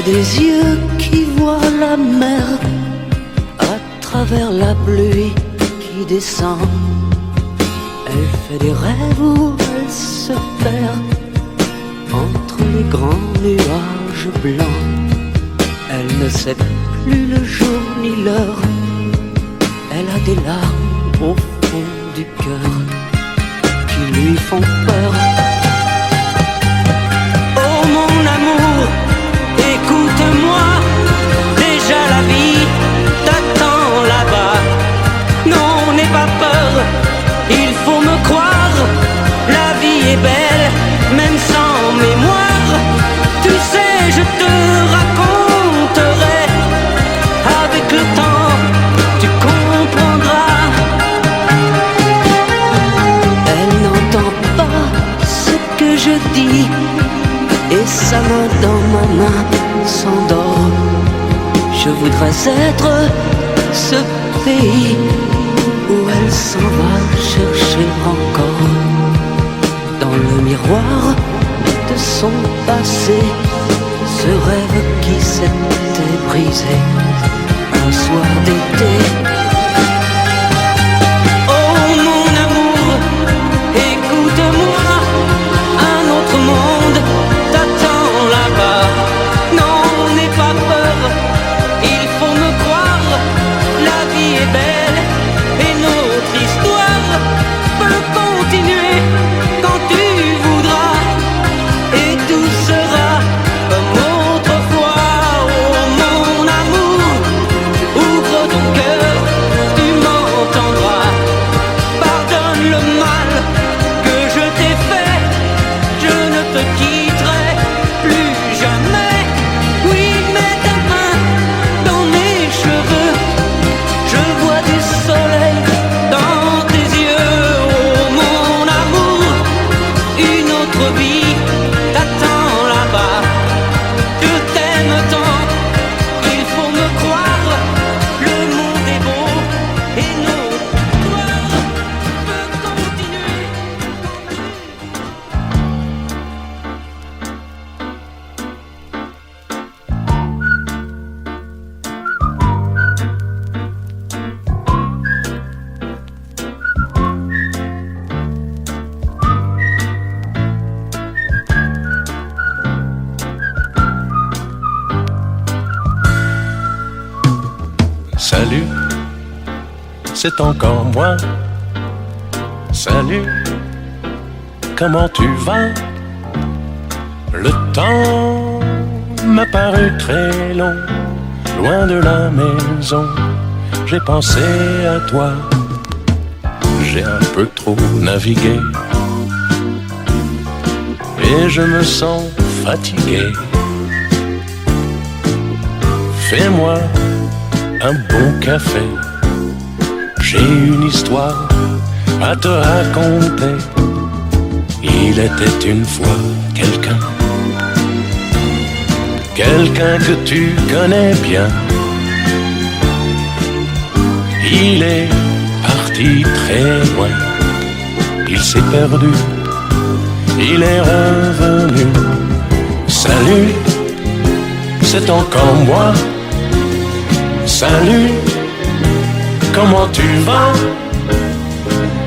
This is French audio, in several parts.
des yeux qui voient la mer à travers la pluie qui descend. Elle fait des rêves où elle se perd entre les grands nuages blancs. Elle ne sait plus le jour ni l'heure. Elle a des larmes au fond du cœur qui lui font peur. Oh mon amour, écoute-moi, déjà la vie t'attend là-bas. Non, n'aie pas peur, il faut me croire, la vie est belle, même sans mémoire. Tu sais, je te raconterai, avec le temps, tu comprendras. Elle n'entend pas ce que je dis, et sa main dans ma main s'endort. Je voudrais être ce pays où elle s'en va chercher encore. Dans le miroir de son passé, ce rêve qui s'était brisé un soir d'été. Oh mon amour, écoute-moi, un autre monde t'attend là-bas. Non, n'aie pas peur, il faut me croire, la vie est belle et notre histoire peut continuer quand tu voudras, et tout sera comme autrefois. Oh mon amour, ouvre ton cœur, tu m'entendras. Pardonne le mal que je t'ai fait, je ne te quitterai plus jamais. Oui, mets ta main dans mes cheveux, je vois du soleil dans tes yeux. Oh mon amour, une autre vie t'attend là-bas. Je t'aime tant, il faut me croire, le monde est beau et notre histoire peut continuer. Salut, c'est encore moi. Salut, comment tu vas? Le temps m'a paru très long, loin de la maison. J'ai pensé à toi, j'ai un peu trop navigué et je me sens fatigué. Fais-moi un bon café, j'ai une histoire à te raconter. Il était une fois quelqu'un que tu connais bien. Il est parti très loin, il s'est perdu, il est revenu. Salut, c'est encore moi. Salut, comment tu vas?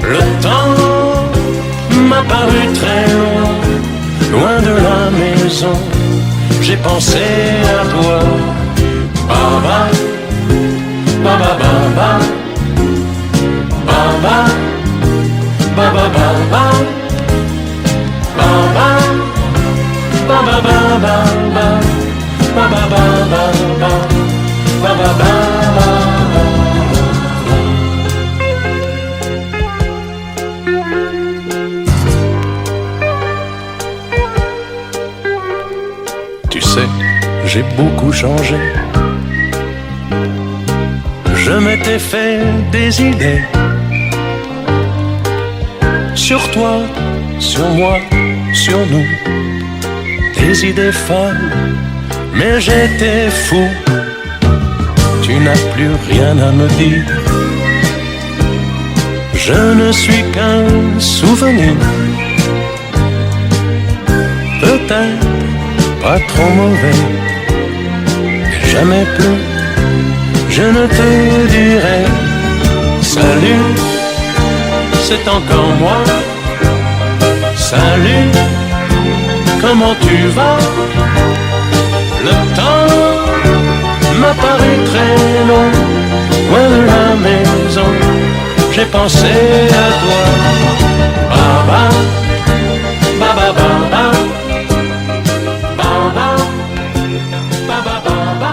Le temps m'a paru très long, loin de la maison. J'ai pensé à toi. Baba, baba, baba, baba, baba, baba, baba, baba, baba, baba, baba, baba. Tu sais, j'ai beaucoup changé. Je m'étais fait des idées sur toi, sur moi, sur nous. Des idées folles, mais j'étais fou. Tu n'as plus rien à me dire. Je ne suis qu'un souvenir, peut-être pas trop mauvais, jamais plus, je ne te dirai salut, c'est encore moi. Salut, comment tu vas? Le temps m'a paru très long, loin de la maison, j'ai pensé à toi. Baba, baba, baba, baba, baba, baba.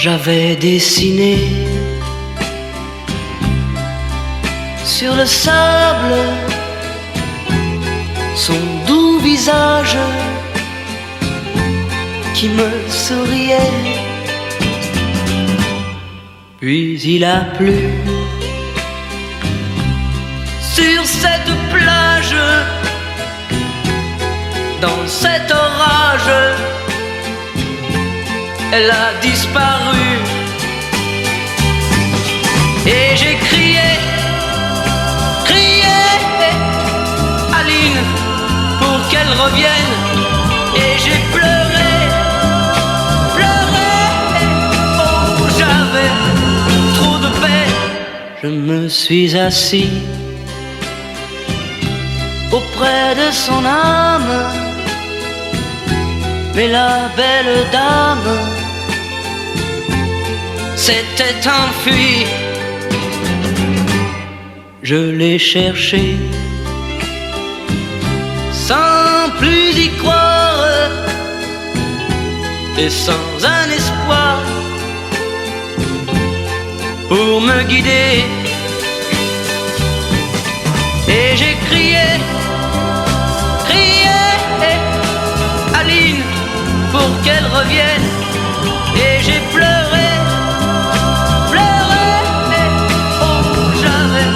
J'avais dessiné sur le sable son doux visage qui me souriait. Puis il a plu sur cette plage, dans cet orage. Elle a disparu et j'ai crié, crié, Aline, pour qu'elle revienne. Et j'ai pleuré, pleuré, oh j'avais trop de peine. Je me suis assis auprès de son âme, mais la belle dame s'était enfuie. Je l'ai cherchée sans plus y croire et sans un espoir pour me guider. Et j'ai crié, crié, Aline, pour qu'elle revienne. Et j'ai pleuré, pleuré, oh j'avais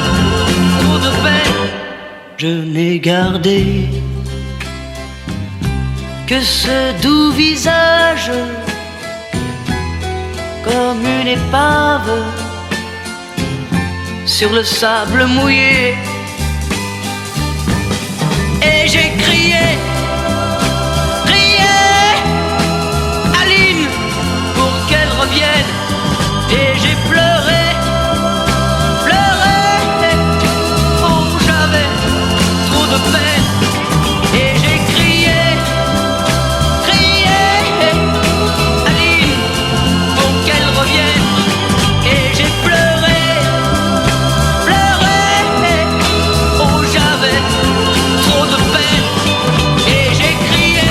trop de peine. Je n'ai gardé que ce doux visage, comme une épave sur le sable mouillé. Et j'ai crié, et j'ai pleuré, pleuré, oh j'avais trop de peine. Et j'ai crié, crié, Aline, pour qu'elle revienne. Et j'ai pleuré, pleuré, oh j'avais trop de peine. Et j'ai crié,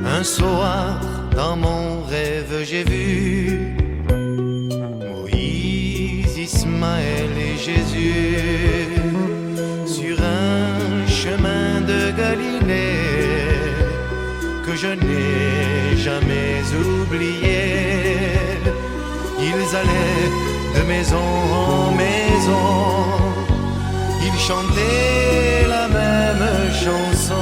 Un soir, dans mon rêve, j'ai vu Moïse, Ismaël et Jésus sur un chemin de Galilée que je n'ai jamais oublié. Ils allaient de maison en maison, ils chantaient la même chanson.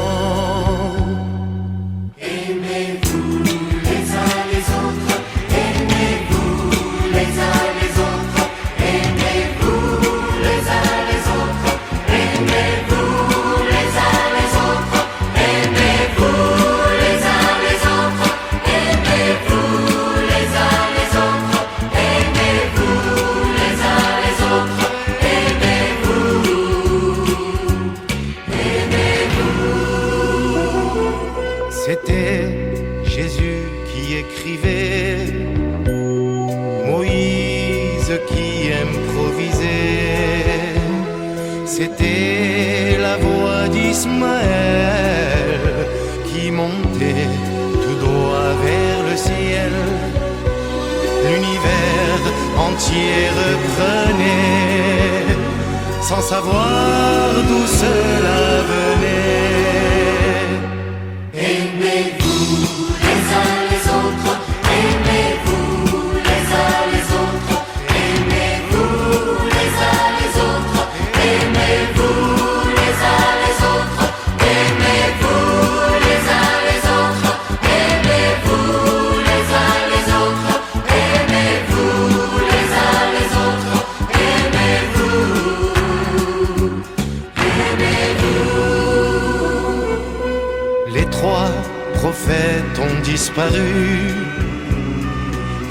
C'était Jésus qui écrivait, Moïse qui improvisait. C'était la voix d'Ismaël qui montait tout droit vers le ciel. L'univers entier reprenait sans savoir d'où cela venait. Aimez-vous les uns les autres, aimez-vous fait ont disparu.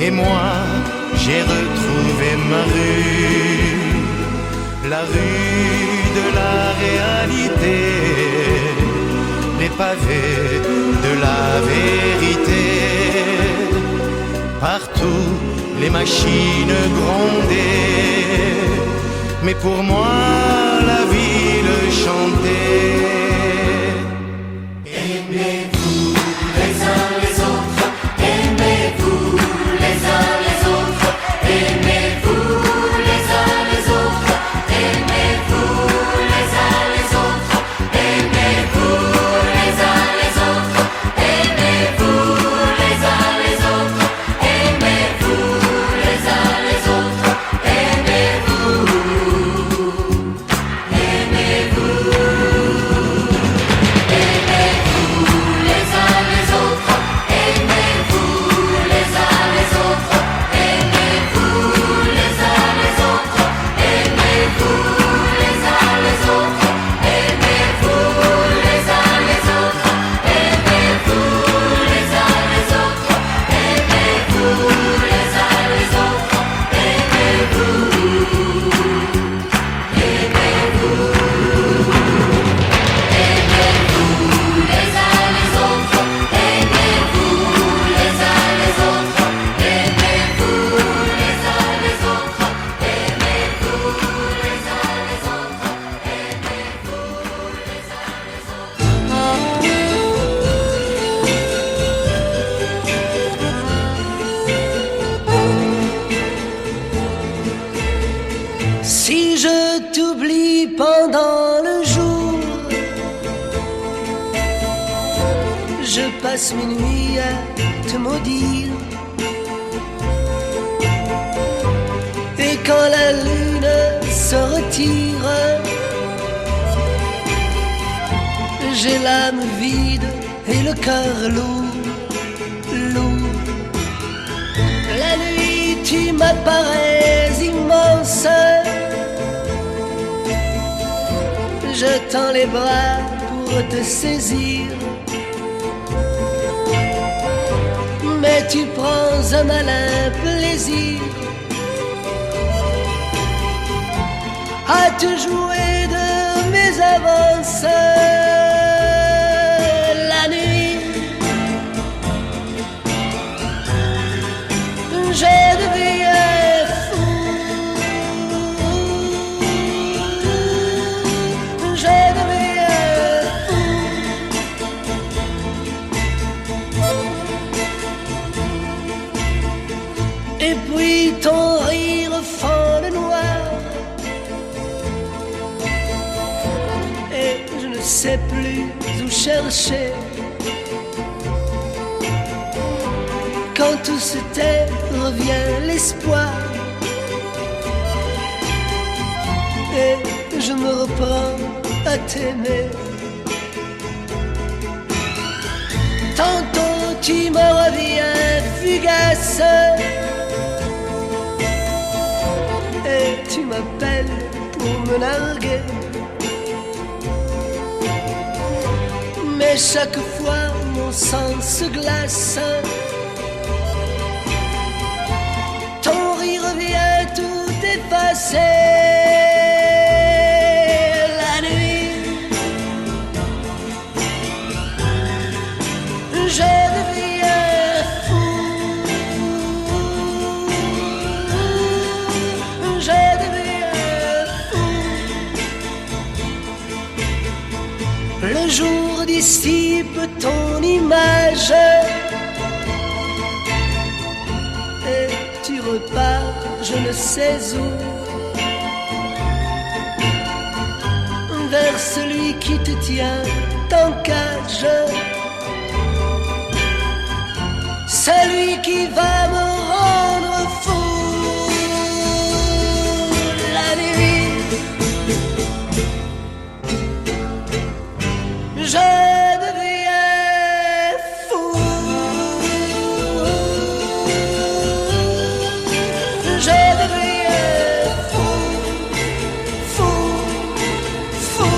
Et moi, j'ai retrouvé ma rue, la rue de la réalité, les pavés de la vérité. Partout, les machines grondaient, mais pour moi, la ville chantait. Aimez-vous les uns les autres, aimez-vous les uns les autres, aimez-vous les uns les autres, aimez-vous les uns les autres, aimez-vous les uns les autres, aimez-vous les uns les autres, aimez-vous les uns les autres, aimez-vous, Si je t'oublie pendant le jour, je passe mes nuits à te maudire. Et quand la lune se retire, j'ai l'âme vide et le cœur lourd, lourd. La nuit tu m'apparais immense, je tends les bras pour te saisir, mais tu prends un malin plaisir à te jouer de mes avances. La nuit, je deviens fou, je deviens fou. Et puis ton rire fend le noir, et je ne sais plus où chercher. Quand tout se tait, revient l'espoir, et je me reprends à t'aimer. Tantôt tu me reviens fugace, et tu m'appelles pour me narguer. Mais chaque fois mon sang se glace, ton rire vient tout effacer. La nuit, je deviens fou, je deviens fou. Le jour dissipe ton image, et tu repars je ne sais où, vers celui qui te tient en cage, celui qui va me rendre fou. La nuit, je deviens fou, je deviens fou, fou, fou.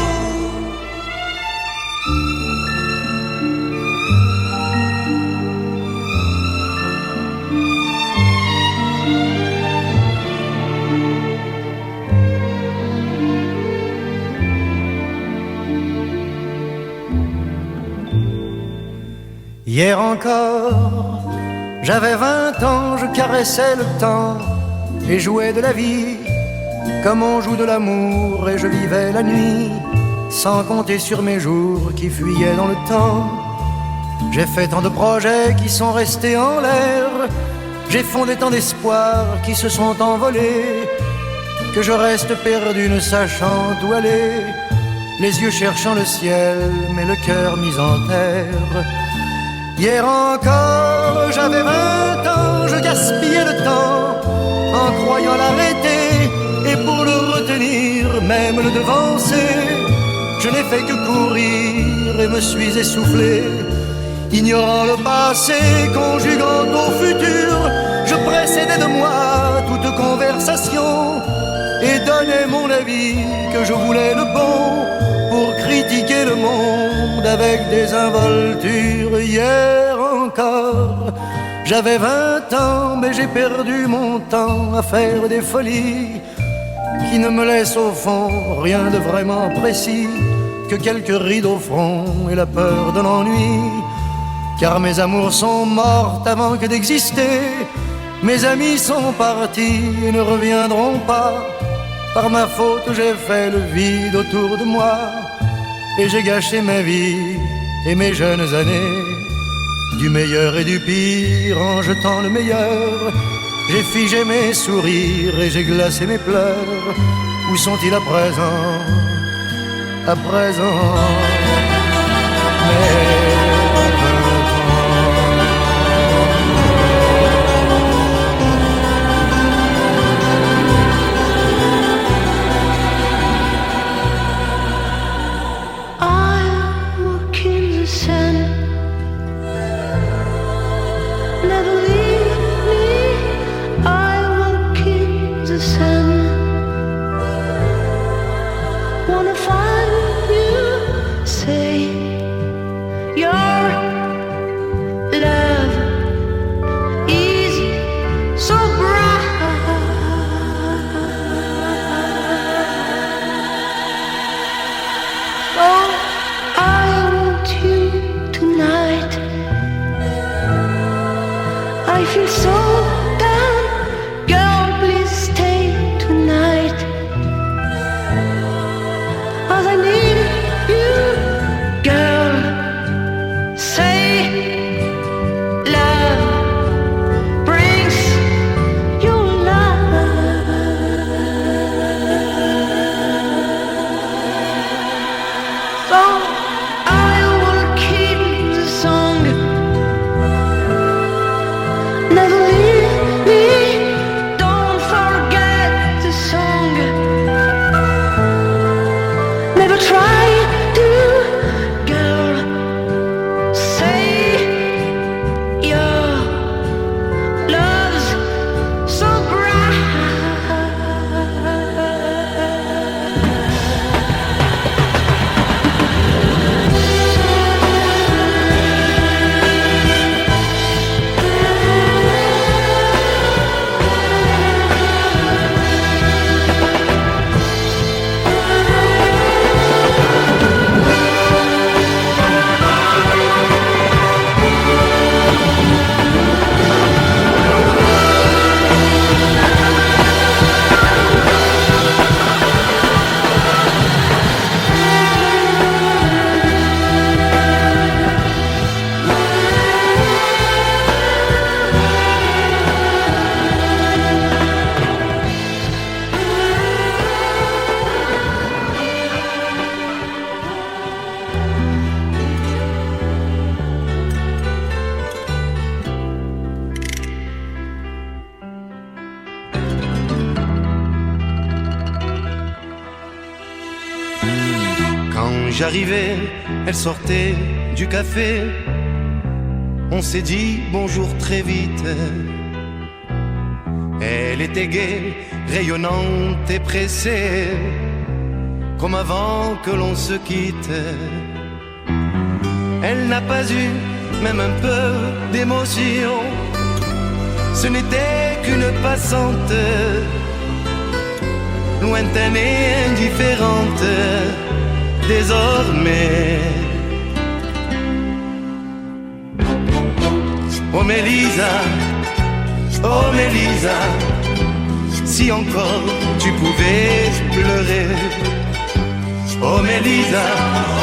Hier encore, j'avais 20 ans, je caressais le temps et jouais de la vie comme on joue de l'amour, et je vivais la nuit sans compter sur mes jours qui fuyaient dans le temps. J'ai fait tant de projets qui sont restés en l'air, j'ai fondé tant d'espoirs qui se sont envolés, que je reste perdu ne sachant où aller, les yeux cherchant le ciel mais le cœur mis en terre. Hier encore, j'avais 20 ans, je gaspillais le temps en croyant l'arrêter, et pour le retenir, même le devancer, je n'ai fait que courir et me suis essoufflé. Ignorant le passé, conjuguant au futur, je précédais de moi toute conversation et donnais mon avis que je voulais le bon pour critiquer le monde avec des involtures. Hier encore, j'avais 20 ans, mais j'ai perdu mon temps à faire des folies qui ne me laissent au fond rien de vraiment précis que quelques rides au front et la peur de l'ennui. Car mes amours sont mortes avant que d'exister, mes amis sont partis et ne reviendront pas. Par ma faute j'ai fait le vide autour de moi, et j'ai gâché ma vie et mes jeunes années. Du meilleur et du pire en jetant le meilleur, j'ai figé mes sourires et j'ai glacé mes pleurs. Où sont-ils à présent? À présent, j'arrivais, elle sortait du café. On s'est dit bonjour très vite. Elle était gaie, rayonnante et pressée, comme avant que l'on se quitte. Elle n'a pas eu même un peu d'émotion, ce n'était qu'une passante, lointaine et indifférente. Désormais, Oh Mélisa, oh Mélisa, si encore tu pouvais pleurer. Oh Mélisa,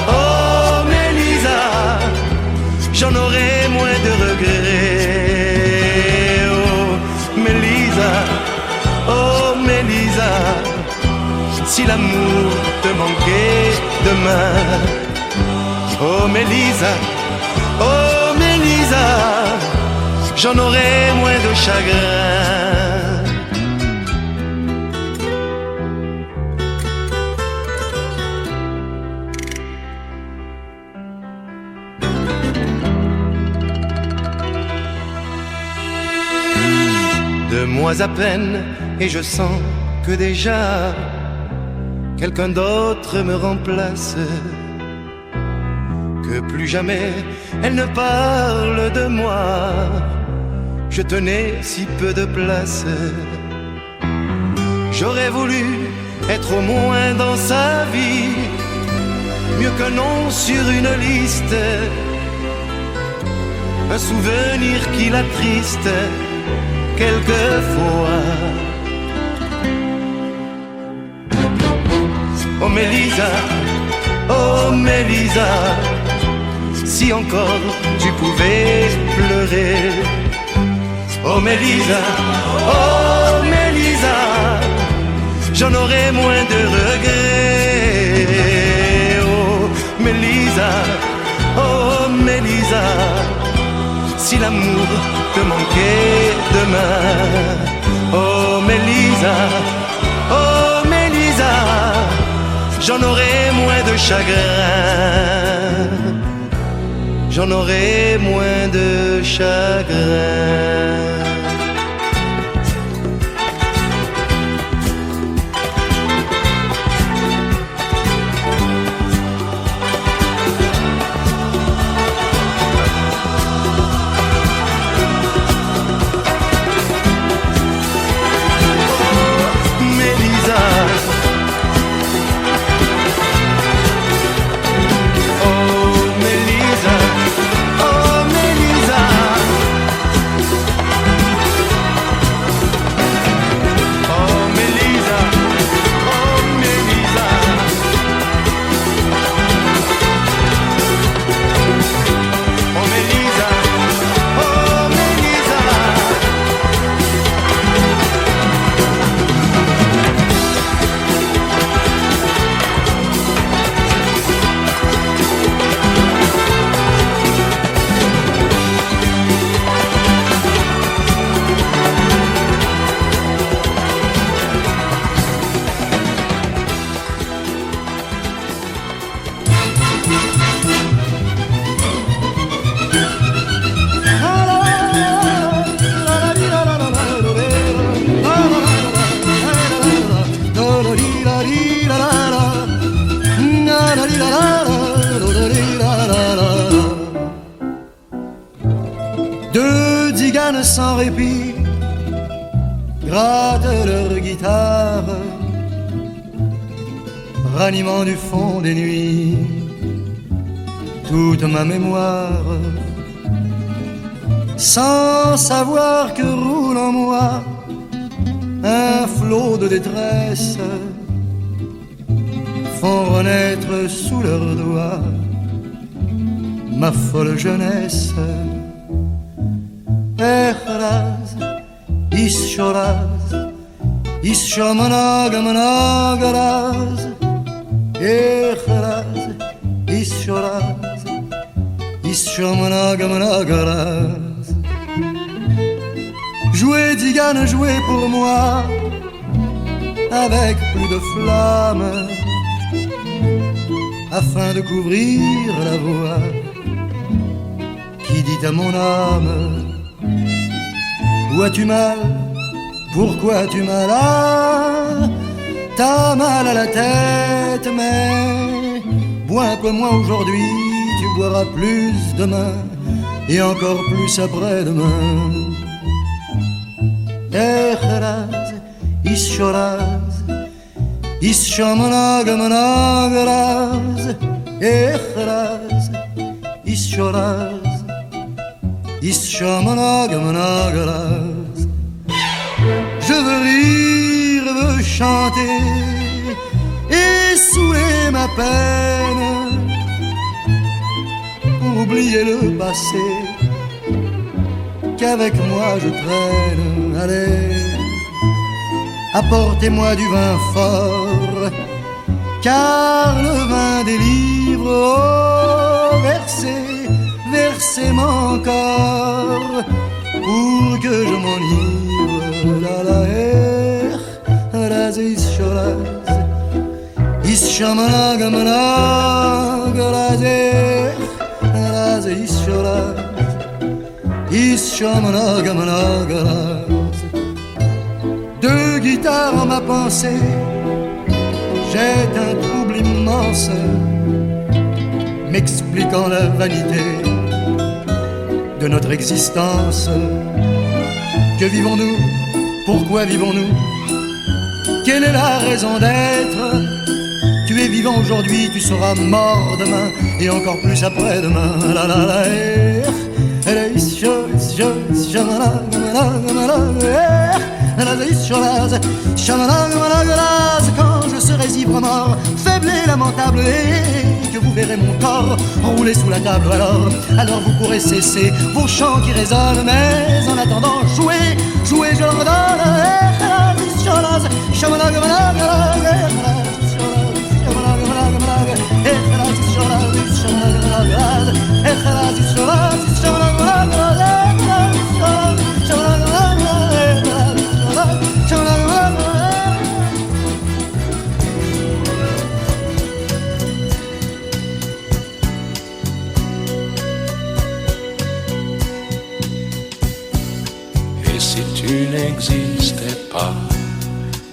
oh Mélisa, j'en aurais moins de regrets. Oh Mélisa, oh Mélisa, si l'amour te manquait demain. Oh Mélisa, oh Mélisa, j'en aurais moins de chagrin. Deux mois à peine et je sens que déjà quelqu'un d'autre me remplace. Que plus jamais elle ne parle de moi. Je tenais si peu de place. J'aurais voulu être au moins dans sa vie, mieux qu'un nom sur une liste, un souvenir qui l'attriste quelquefois. Oh Mélisa, oh Mélisa, si encore tu pouvais pleurer. Oh Mélisa, oh Mélisa, j'en aurais moins de regrets. Oh Mélisa, oh Mélisa, si l'amour te manquait demain. Oh Mélisa, oh Mélisa, j'en aurais moins de chagrin. J'en aurais moins de chagrin. Deux tziganes sans répit grattent leur guitare, ranimant du fond des nuits toute ma mémoire, sans savoir que roule en moi un flot de détresse, font renaître sous leurs doigts ma folle jeunesse. Echraz, ischoraz, ischomanagamanagaraz. Echraz, ischoraz, ischomanagamanagaraz. Jouez, tzigane, jouez pour moi, avec plus de flamme, afin de couvrir la voix qui dit à mon âme: où as-tu mal? Pourquoi as-tu mal? Ah, t'as mal à la tête, mais bois un peu moins aujourd'hui, tu boiras plus demain et encore plus après-demain. Echeraz, ischoraz, ischomanagamanagaraz. Echeraz, ischoraz, Ishamanagamanagalaz. Je veux rire, veux chanter et saouler ma peine, oublier le passé qu'avec moi je traîne. Allez, apportez-moi du vin fort, car le vin délivre. Oh, versez mon corps pour que je m'enivre. La la raz isholaz, ishamanagamanagalaz, raz ishamanagamanagalaz. Deux guitares en ma pensée, jette un trouble immense, m'expliquant la vanité de notre existence. Que vivons-nous? Pourquoi vivons-nous? Quelle est la raison d'être? Tu es vivant aujourd'hui, tu seras mort demain, et encore plus après-demain. La la la quand je serai ivre mort, faible et lamentable, et que vous verrez mon corps rouler sous la table, alors vous pourrez cesser vos chants qui résonnent, mais en attendant, jouez, je leur redonne. Et si tu n'existais pas,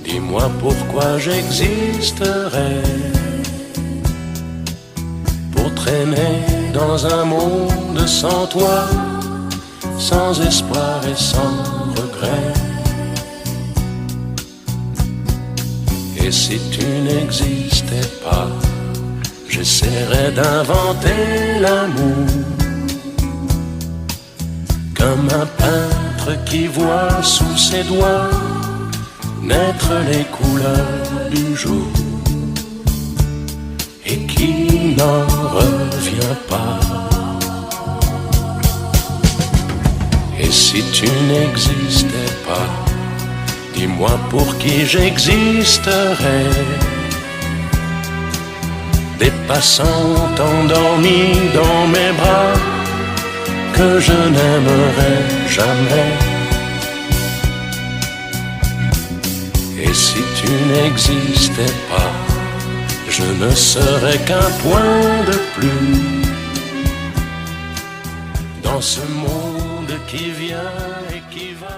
dis-moi pourquoi j'existerais. Pour traîner dans un monde sans toi, sans espoir et sans regret. Et si tu n'existais pas, j'essaierais d'inventer l'amour, comme un peintre qui voit sous ses doigts naître les couleurs du jour et qui n'en revient pas. Et si tu n'existais pas, dis-moi pour qui j'existerais. Des passants endormis dans mes bras que je n'aimerais jamais. Et si tu n'existais pas, je ne serais qu'un point de plus dans ce monde qui vient et qui va.